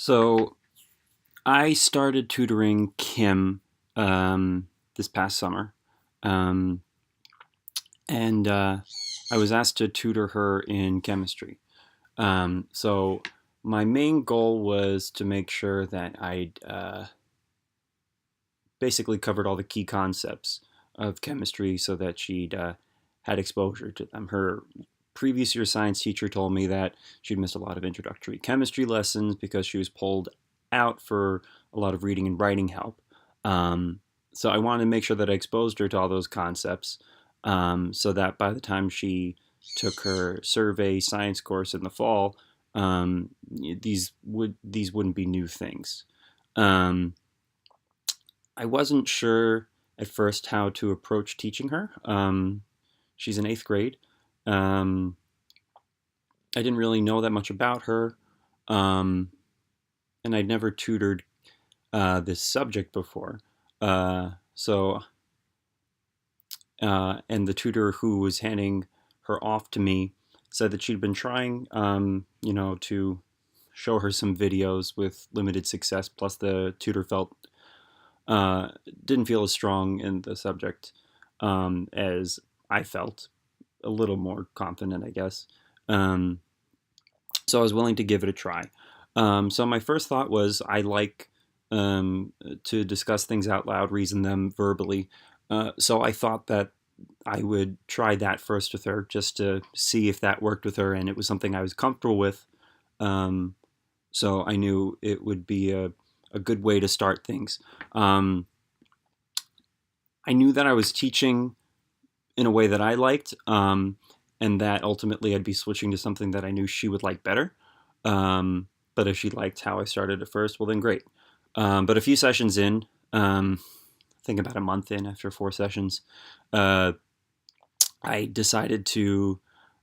So I started tutoring Kim this past summer, um, and I was asked to tutor her in chemistry. So my main goal was to make sure that I basically covered all the key concepts of chemistry so that she'd had exposure to them. Her previous year science teacher told me that she'd missed a lot of introductory chemistry lessons because she was pulled out for a lot of reading and writing help. Um, so I wanted to make sure that I exposed her to all those concepts so that by the time she took her survey science course in the fall, these wouldn't be new things. Um, I wasn't sure at first how to approach teaching her. She's in eighth grade. Um, I didn't really know that much about her, um, and I'd never tutored this subject before. So, and the tutor who was handing her off to me said that she'd been trying, to show her some videos with limited success. Plus, the tutor felt uh, didn't feel as strong in the subject as I felt. A little more confident, I guess. Um, so I was willing to give it a try. So my first thought was I like to discuss things out loud, reason them verbally. So I thought that I would try that first with her just to see if that worked with her and it was something I was comfortable with. Um, so I knew it would be a good way to start things. Um, I knew that I was teaching in a way that I liked, and that ultimately I'd be switching to something that I knew she would like better. But if she liked how I started at first, well, then great. But a few sessions in, I think about a month in after 4 sessions, uh, I decided to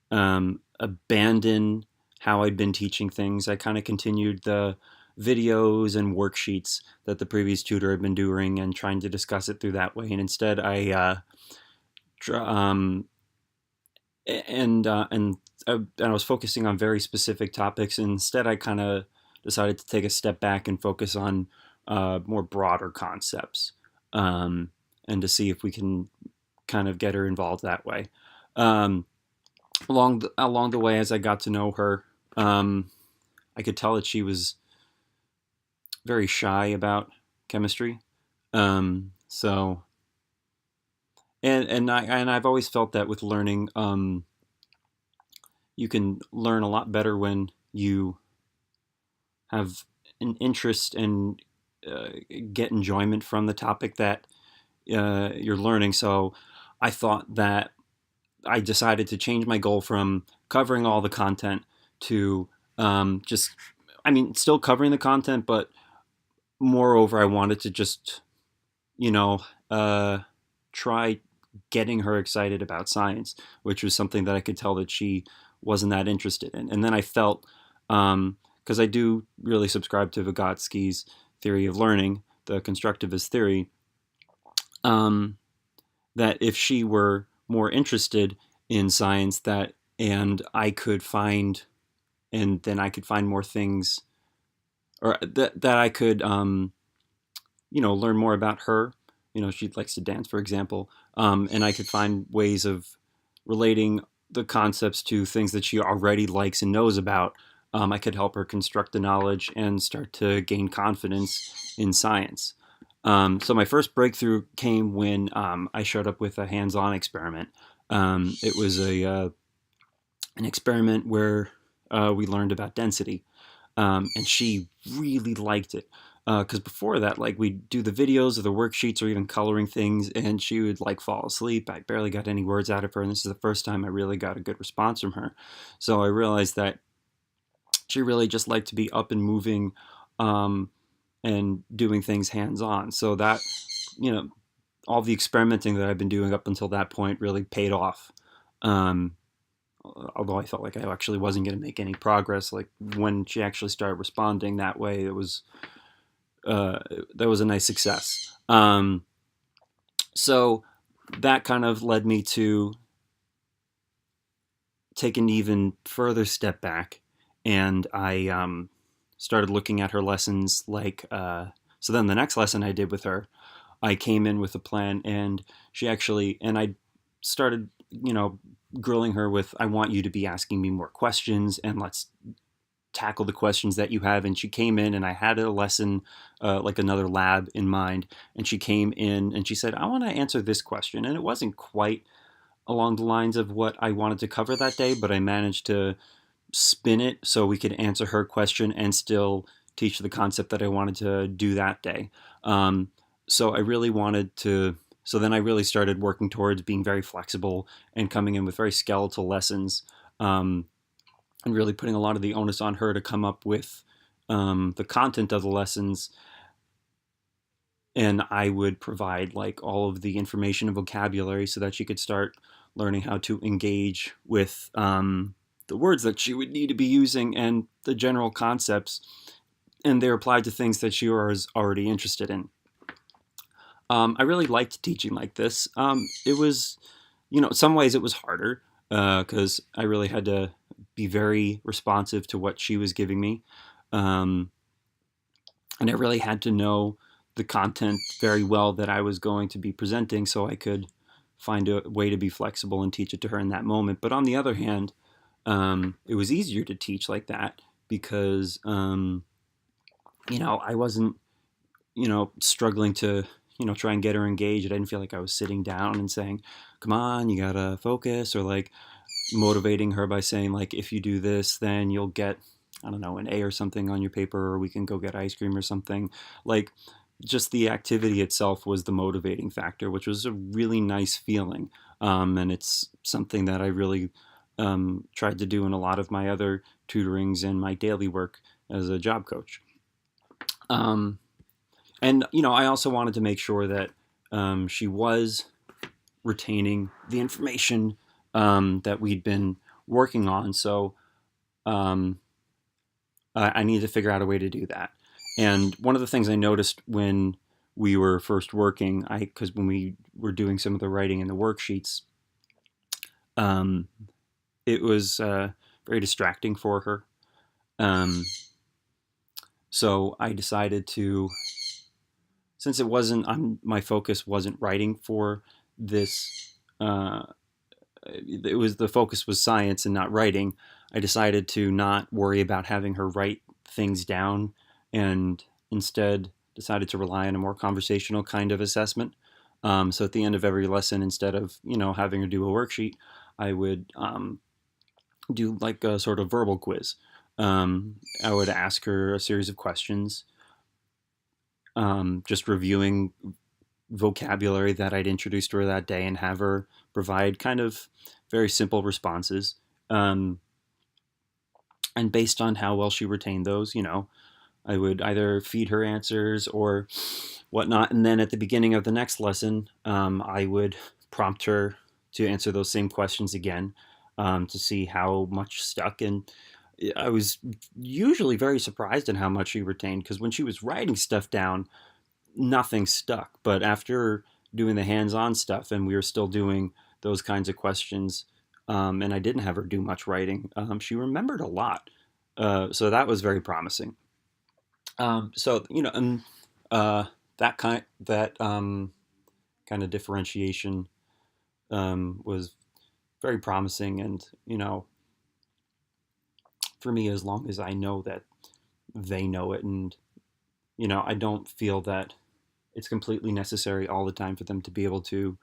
abandon how I'd been teaching things. I kind of continued the videos and worksheets that the previous tutor had been doing and trying to discuss it through that way. And instead, um, and I was focusing on very specific topics. Instead, I kind of decided to take a step back and focus on more broader concepts, um, and to see if we can kind of get her involved that way. Um, along the way, as I got to know her, I could tell that she was very shy about chemistry. So and I've always felt that with learning, you can learn a lot better when you have an interest and get enjoyment from the topic that you're learning. So I thought that I decided to change my goal from covering all the content to just, I mean, still covering the content, but moreover, I wanted to just, you know, uh, try getting her excited about science, which was something that I could tell that she wasn't that interested in. And then I felt, because I do really subscribe to Vygotsky's theory of learning, the constructivist theory, um, that if she were more interested in science, that and I could find, and then I could find more things, or that I could, learn more about her. She likes to dance, for example, and I could find ways of relating the concepts to things that she already likes and knows about. I could help her construct the knowledge and start to gain confidence in science. So my first breakthrough came when I showed up with a hands-on experiment. It was an experiment where we learned about density, and she really liked it. Because before that, like we'd do the videos or the worksheets or even coloring things, and she would like fall asleep. I barely got any words out of her, and this is the first time I really got a good response from her. So I realized that she really just liked to be up and moving, um, and doing things hands on. So that, you know, all the experimenting that I've been doing up until that point really paid off. Um, Although I felt like I actually wasn't going to make any progress, like when she actually started responding that way, uh, that was a nice success. So that kind of led me to take an even further step back, and I started looking at her lessons like, so then the next lesson I did with her, I came in with a plan, and I started, grilling her with, I want you to be asking me more questions, and let's tackle the questions that you have. And she came in, and I had a lesson, like another lab in mind. And she came in and she said, I want to answer this question. And it wasn't quite along the lines of what I wanted to cover that day, but I managed to spin it so we could answer her question and still teach the concept that I wanted to do that day. Um, so I really wanted to. So then I really started working towards being very flexible and coming in with very skeletal lessons, um, and really putting a lot of the onus on her to come up with the content of the lessons. And I would provide like all of the information and vocabulary so that she could start learning how to engage with the words that she would need to be using and the general concepts, and they're applied to things that she was already interested in. I really liked teaching like this. It was, in some ways it was harder because I really had to be very responsive to what she was giving me. Um, and I really had to know the content very well that I was going to be presenting so I could find a way to be flexible and teach it to her in that moment. But on the other hand, it was easier to teach like that because, I wasn't, struggling to, try and get her engaged. I didn't feel like I was sitting down and saying, come on, you gotta focus, or like motivating her by saying, like, if you do this, then you'll get, I don't know, an A or something on your paper, or we can go get ice cream or something. Like, just the activity itself was the motivating factor, which was a really nice feeling. And it's something that I really tried to do in a lot of my other tutorings and my daily work as a job coach. Um, and, I also wanted to make sure that she was retaining the information that we'd been working on. So um, I needed to figure out a way to do that. And one of the things I noticed when we were first working, because when we were doing some of the writing in the worksheets, um, it was very distracting for her. Um, so I decided to, since it wasn't, my focus wasn't writing for this. It was, the focus was science and not writing. I decided to not worry about having her write things down, and instead decided to rely on a more conversational kind of assessment. So at the end of every lesson, instead of having her do a worksheet, I would do like a sort of verbal quiz. I would ask her a series of questions, just reviewing vocabulary that I'd introduced to her that day, and have her provide kind of very simple responses. Um, and based on how well she retained those, I would either feed her answers or whatnot. And then at the beginning of the next lesson, I would prompt her to answer those same questions again, to see how much stuck. And I was usually very surprised at how much she retained, because when she was writing stuff down, nothing stuck. But after doing the hands-on stuff, and we were still doing those kinds of questions, and I didn't have her do much writing, she remembered a lot. So that was very promising. So and that kind of differentiation was very promising, and for me, as long as I know that they know it, and I don't feel that it's completely necessary all the time for them to be able to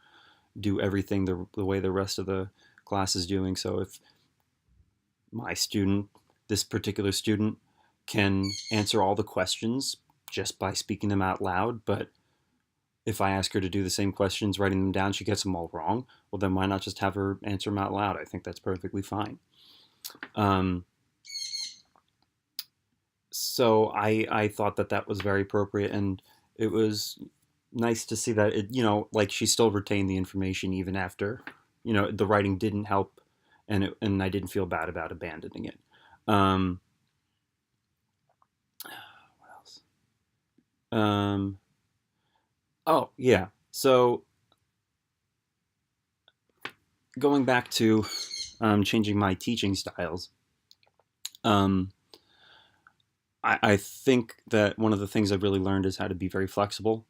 do everything the way the rest of the class is doing. So if my student, this particular student, can answer all the questions just by speaking them out loud, but if I ask her to do the same questions, writing them down, she gets them all wrong, well, then why not just have her answer them out loud? I think that's perfectly fine. Um, so I thought that that was very appropriate, and it was nice to see that like she still retained the information even after, the writing didn't help, and I didn't feel bad about abandoning it. Um, what else? Um, oh yeah. So going back to changing my teaching styles, um, I think that one of the things I've really learned is how to be very flexible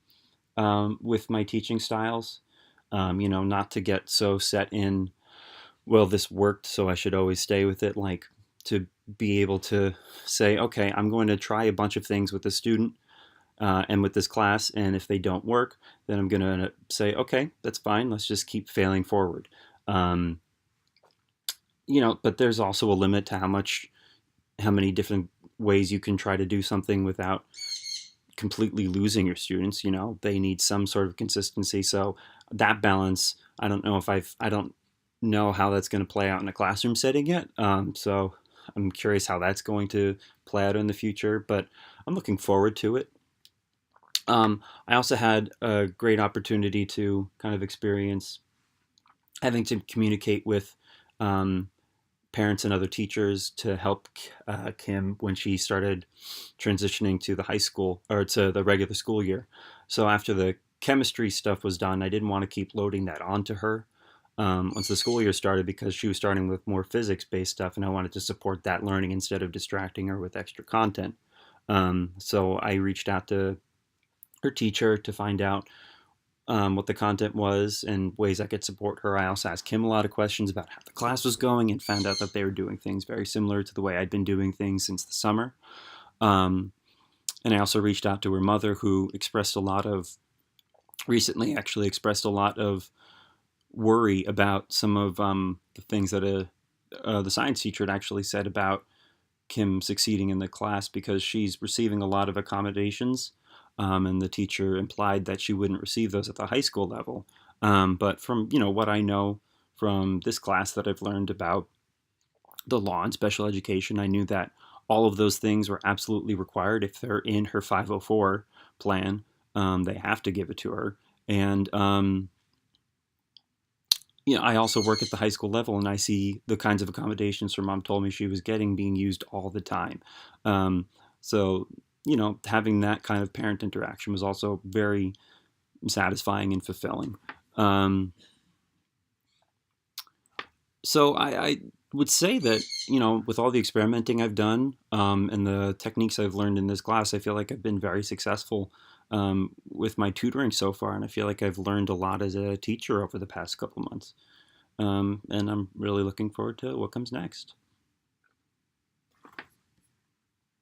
with my teaching styles. Not to get so set in, well, this worked, so I should always stay with it. Like to be able to say, okay, I'm going to try a bunch of things with the student and with this class, and if they don't work, then I'm going to say, okay, that's fine. Let's just keep failing forward. Um, but there's also a limit to how many different ways you can try to do something without completely losing your students. They need some sort of consistency. So that balance, I don't know how that's going to play out in a classroom setting yet. So I'm curious how that's going to play out in the future, but I'm looking forward to it. I also had a great opportunity to kind of experience having to communicate with um, parents and other teachers to help Kim when she started transitioning to the high school or to the regular school year. So after the chemistry stuff was done, I didn't want to keep loading that onto her once the school year started because she was starting with more physics based stuff and I wanted to support that learning instead of distracting her with extra content. So I reached out to her teacher to find out what the content was and ways I could support her. I also asked Kim a lot of questions about how the class was going and found out that they were doing things very similar to the way I'd been doing things since the summer. Um, and I also reached out to her mother, who recently actually expressed a lot of worry about some of the things that the science teacher had actually said about Kim succeeding in the class because she's receiving a lot of accommodations, and the teacher implied that she wouldn't receive those at the high school level. But from what I know from this class that I've learned about the law and special education, I knew that all of those things were absolutely required if they're in her 504 plan. They have to give it to her, and I also work at the high school level, and I see the kinds of accommodations her mom told me she was getting being used all the time. Um, so, having that kind of parent interaction was also very satisfying and fulfilling. Um, so I would say that, with all the experimenting I've done and the techniques I've learned in this class, I feel like I've been very successful with my tutoring so far, and I feel like I've learned a lot as a teacher over the past couple months. And I'm really looking forward to what comes next.